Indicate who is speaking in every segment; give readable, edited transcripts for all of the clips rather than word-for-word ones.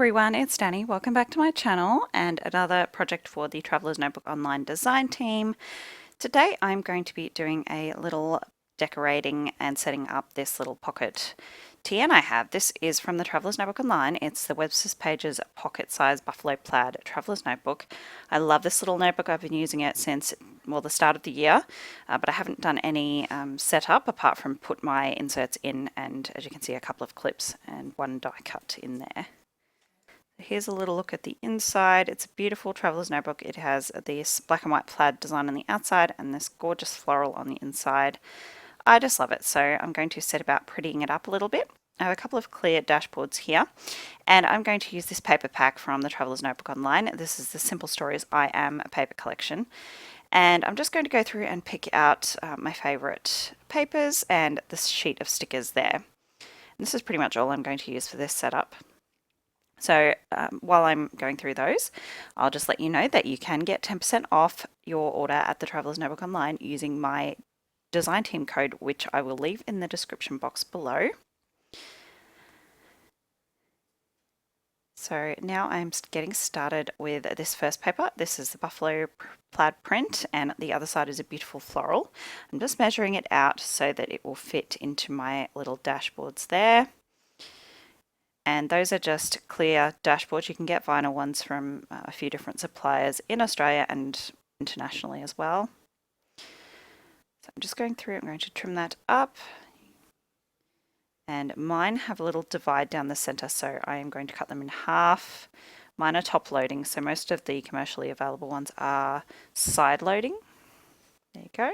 Speaker 1: everyone, it's Danny. Welcome back to my channel and another project for the Traveler's Notebook Online design team. Today I'm going to be doing a little decorating and setting up this little pocket TN I have. This is from the Traveler's Notebook Online. It's the Webster's Pages pocket size buffalo plaid Traveler's Notebook. I love this little notebook. I've been using it since, well, the start of the year, but I haven't done any setup apart from put my inserts in, and as you can see, a couple of clips and one die cut in there. Here's a little look at the inside. It's a beautiful traveler's notebook. It has this black and white plaid design on the outside and this gorgeous floral on the inside. I just love it, so I'm going to set about prettying it up a little bit. I have a couple of clear dashboards here, and I'm going to use this paper pack from the Traveler's Notebook Online. This is the Simple Stories I Am paper collection, and I'm just going to go through and pick out my favourite papers and this sheet of stickers there. And this is pretty much all I'm going to use for this setup. So while I'm going through those, I'll just let you know that you can get 10% off your order at the Traveler's Notebook Online using my design team code, which I will leave in the description box below. So now I'm getting started with this first paper. This is the buffalo plaid print, and the other side is a beautiful floral. I'm just measuring it out so that it will fit into my little dashboards there. And those are just clear dashboards. You can get vinyl ones from a few different suppliers in Australia and internationally as well. So I'm just going through, I'm going to trim that up. And mine have a little divide down the center, so I am going to cut them in half. Mine are top loading, so most of the commercially available ones are side loading. There you go.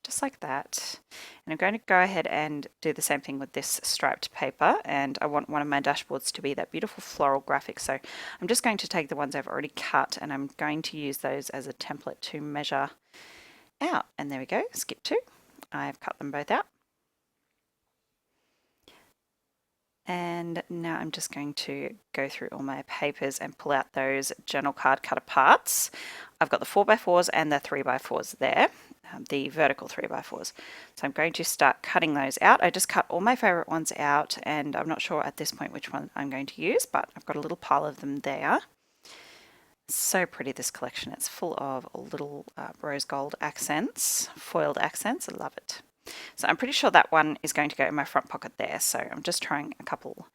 Speaker 1: Just like that. And I'm going to go ahead and do the same thing with this striped paper, and I want one of my dashboards to be that beautiful floral graphic, so I'm just going to take the ones I've already cut and I'm going to use those as a template to measure out. And there we go, skip 2. I've cut them both out. And now I'm just going to go through all my papers and pull out those journal card cutter parts. I've got the 4x4s and the 3x4s there, the vertical 3x4s. So I'm going to start cutting those out. I just cut all my favorite ones out, and I'm not sure at this point which one I'm going to use, but I've got a little pile of them there. So pretty, this collection. It's full of little rose gold accents, foiled accents. I love it. So I'm pretty sure that one is going to go in my front pocket there. So I'm just trying a couple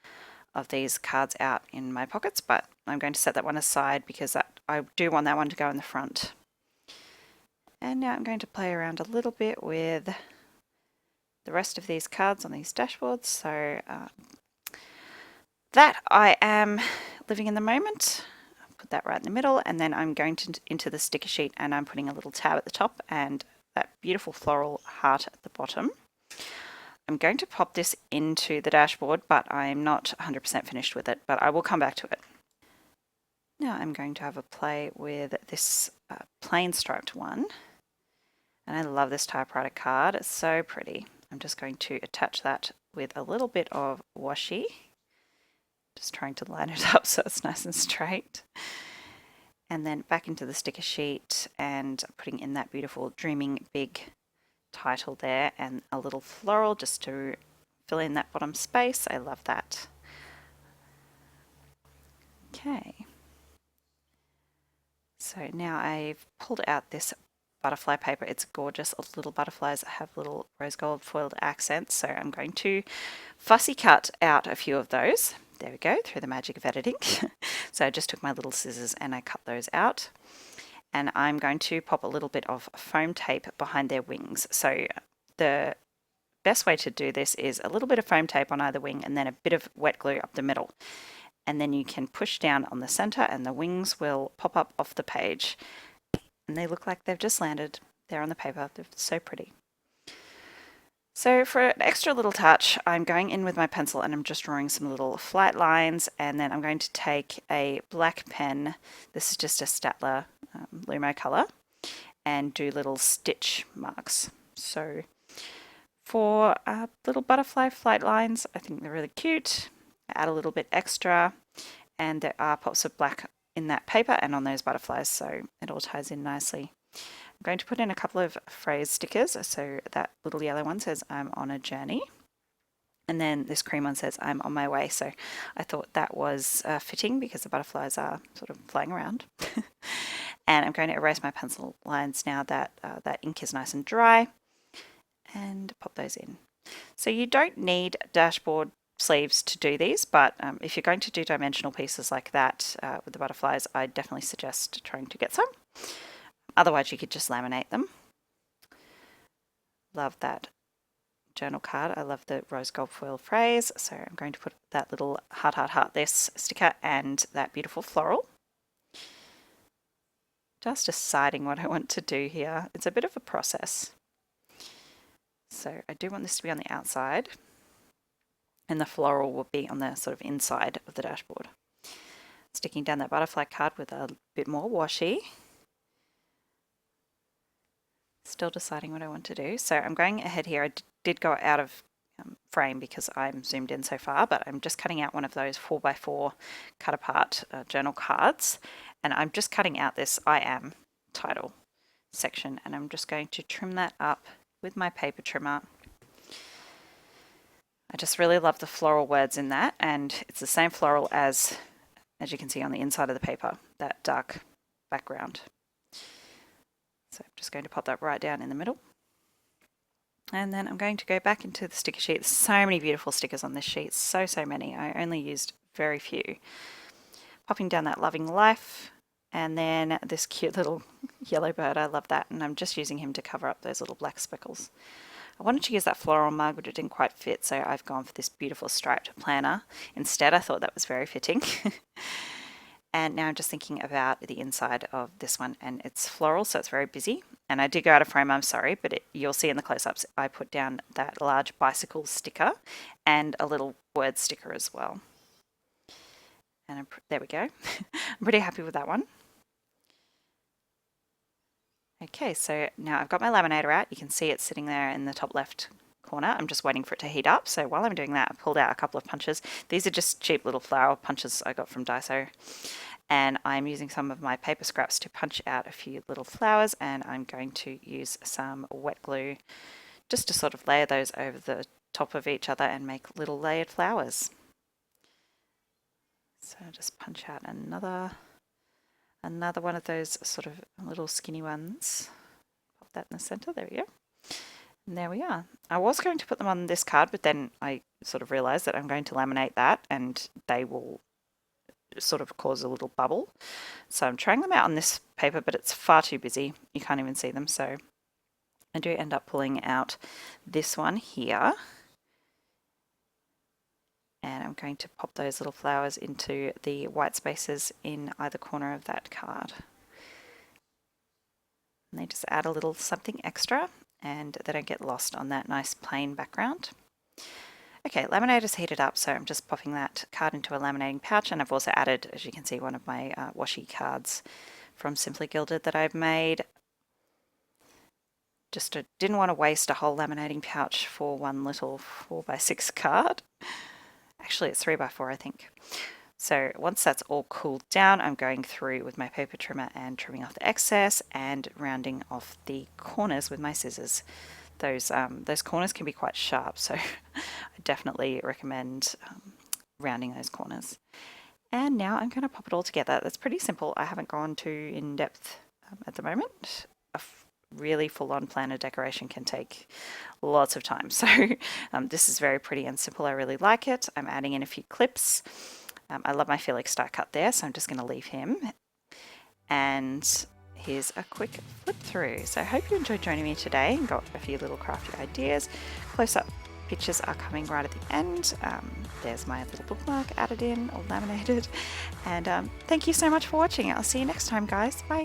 Speaker 1: of these cards out in my pockets, but I'm going to set that one aside because I do want that one to go in the front. And now I'm going to play around a little bit with the rest of these cards on these dashboards. So that I am living in the moment. I'll put that right in the middle, and then I'm going into the sticker sheet, and I'm putting a little tab at the top and that beautiful floral heart at the bottom. I'm going to pop this into the dashboard, but I'm not 100% finished with it, but I will come back to it. Now I'm going to have a play with this plain striped one, and I love this typewriter card. It's so pretty. I'm just going to attach that with a little bit of washi, just trying to line it up so it's nice and straight. And then back into the sticker sheet and putting in that beautiful Dreaming Big title there, and a little floral just to fill in that bottom space. I love that. Okay. So now I've pulled out this butterfly paper. It's gorgeous. Little butterflies that have little rose gold foiled accents. So I'm going to fussy cut out a few of those. There we go, through the magic of editing. So I just took my little scissors and I cut those out. And I'm going to pop a little bit of foam tape behind their wings. So the best way to do this is a little bit of foam tape on either wing and then a bit of wet glue up the middle. And then you can push down on the center and the wings will pop up off the page. And they look like they've just landed there on the paper. They're so pretty. So for an extra little touch, I'm going in with my pencil and I'm just drawing some little flight lines, and then I'm going to take a black pen, this is just a Staedtler Lumo color, and do little stitch marks. So for little butterfly flight lines, I think they're really cute. I add a little bit extra, and there are pops of black in that paper and on those butterflies, so it all ties in nicely. I'm going to put in a couple of phrase stickers, so that little yellow one says I'm on a journey. And then this cream one says I'm on my way, so I thought that was fitting because the butterflies are sort of flying around. And I'm going to erase my pencil lines now that that ink is nice and dry, and pop those in. So you don't need dashboard sleeves to do these, but if you're going to do dimensional pieces like that with the butterflies, I definitely suggest trying to get some. Otherwise you could just laminate them. Love that journal card. I love the rose gold foil phrase, so I'm going to put that little heart heart heart this sticker and that beautiful floral. Just deciding what I want to do here. It's a bit of a process. So I do want this to be on the outside, and the floral will be on the sort of inside of the dashboard. Sticking down that butterfly card with a bit more washi. Still deciding what I want to do. So I'm going ahead here. I did go out of frame because I'm zoomed in so far, but I'm just cutting out one of those 4x4 cut apart journal cards, and I'm just cutting out this I am title section, and I'm just going to trim that up with my paper trimmer. I just really love the floral words in that, and it's the same floral as you can see on the inside of the paper, that dark background. So I'm just going to pop that right down in the middle. And then I'm going to go back into the sticker sheet. There's so many beautiful stickers on this sheet, so many. I only used very few. Popping down that loving life, and then this cute little yellow bird, I love that, and I'm just using him to cover up those little black speckles. I wanted to use that floral mug, but it didn't quite fit, so I've gone for this beautiful striped planner instead. I thought that was very fitting. And now I'm just thinking about the inside of this one, and it's floral, so it's very busy. And I did go out of frame, I'm sorry, but you'll see in the close-ups I put down that large bicycle sticker and a little word sticker as well. And there we go. I'm pretty happy with that one. Okay, so now I've got my laminator out. You can see it sitting there in the top left corner. I'm just waiting for it to heat up. So while I'm doing that, I pulled out a couple of punches. These are just cheap little flower punches I got from Daiso. And I'm using some of my paper scraps to punch out a few little flowers, and I'm going to use some wet glue just to sort of layer those over the top of each other and make little layered flowers. So just punch out another one of those sort of little skinny ones. Pop that in the center, there we go. And there we are. I was going to put them on this card, but then I sort of realized that I'm going to laminate that and they will sort of cause a little bubble. So I'm trying them out on this paper, but it's far too busy. You can't even see them. So I do end up pulling out this one here. And I'm going to pop those little flowers into the white spaces in either corner of that card. And they just add a little something extra, and they don't get lost on that nice plain background. Okay, laminator's heated up, so I'm just popping that card into a laminating pouch, and I've also added, as you can see, one of my washi cards from Simply Gilded that I've made. Just didn't want to waste a whole laminating pouch for one little 4x6 card. Actually, it's 3x4, I think. So once that's all cooled down, I'm going through with my paper trimmer and trimming off the excess and rounding off the corners with my scissors. Those corners can be quite sharp, so I definitely recommend rounding those corners. And now I'm going to pop it all together. That's pretty simple. I haven't gone too in depth at the moment. A really full-on planner decoration can take lots of time, so this is very pretty and simple. I really like it. I'm adding in a few clips. I love my Felix die cut there, so I'm just going to leave him. And here's a quick flip through. So I hope you enjoyed joining me today and got a few little crafty ideas. Close-up pictures are coming right at the end. There's my little bookmark added in, all laminated. And thank you so much for watching. I'll see you next time, guys. Bye.